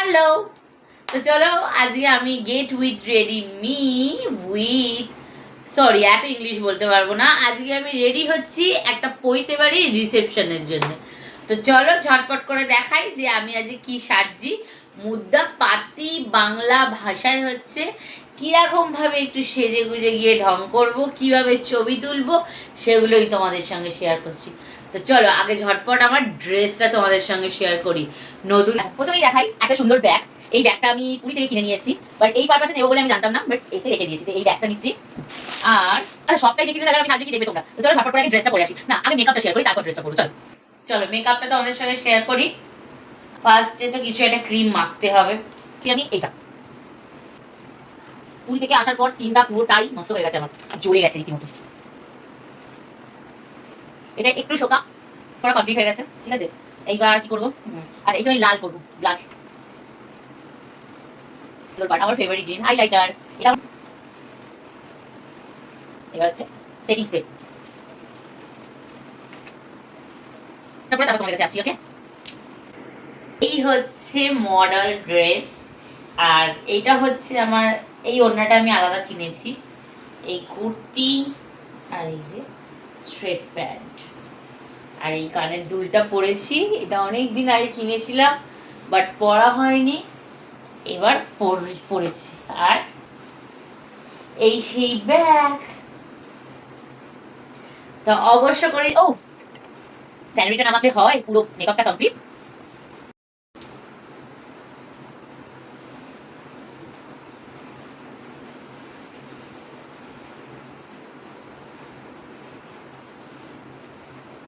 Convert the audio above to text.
Hello. তো চলো আজকে আমি get with ready me with sorry এত ইংলিশ বলতে পারবো না। আজকে আমি রেডি হচ্ছি একটা পৈতে বাড়ি রিসেপশনের জন্য। তো চলো ঝটপট করে দেখাই যে আমি আজকে কি সাজছি। মুদ্রা পাতি বাংলা ভাষায় হচ্ছে কীরকমভাবে একটু সেজে গুজে গিয়ে ঢং করবো, কীভাবে ছবি তুলবো, সেগুলোই তোমাদের সঙ্গে শেয়ার করছি। তো চলো আগে ঝটপট আমার ড্রেসটা তোমাদের সঙ্গে শেয়ার করি। নতুন প্রথমেই দেখাই একটা সুন্দর ব্যাগ। এই ব্যাগটা আমি পুরী থেকে কিনে নিয়ে এসেছি, বাট এই পারপাসে নেবো বলে আমি জানতাম না, বাট এসে রেখে দিয়েছি। তো এই ব্যাগটা নিচ্ছি। আর সবটাই দেখে নিলে আমি সাজলে কি দেখবে তোমরা। তো চলো ঝটপট করে আগে ড্রেসটা পরে আসি। না আগে মেকআপটা শেয়ার করি, তারপর ড্রেসটা পরবো। চলো চলো মেকআপটা তোমাদের সঙ্গে শেয়ার করি। ফার্স্টে তো কিছু একটা ক্রিম মাখতে হবে। কি আমি এইটা পুরী থেকে আসার পর স্কিনটা পুরোটাই নষ্ট হয়ে গেছে, আমার জ্বলে গেছে রীতিমতো। এটা একটু শোকা করা কমপ্লিট হয়ে গেছে, ঠিক আছে। এইবার কি করবো? আচ্ছা এইটা আমি লাল করবো, ব্লাশ। আমার ফেভারিট জিনিস হাইলাইটার। এটা এবার হচ্ছে সেটিং স্প্রে। তারপরে তোমার কাছে আসছি। ওকে, এই হচ্ছে মডেল ড্রেস। আর এইটা হচ্ছে আমার এই ওড়নাটা আমি আলাদা কিনেছি। এই কুর্তি আর এই যে স্ট্রেট প্যান্ট আর এই কানের দুলটা পরেছি। এটা অনেক দিন আগে কিনেছিলাম, বাট পরা হয়নি, এবার পরেছি। আর এই সেই ব্যাগ। তো অবশ্য করে ও স্যালারিটা নামাতে হয়, পুরো মেকআপটা কমপ্লিট।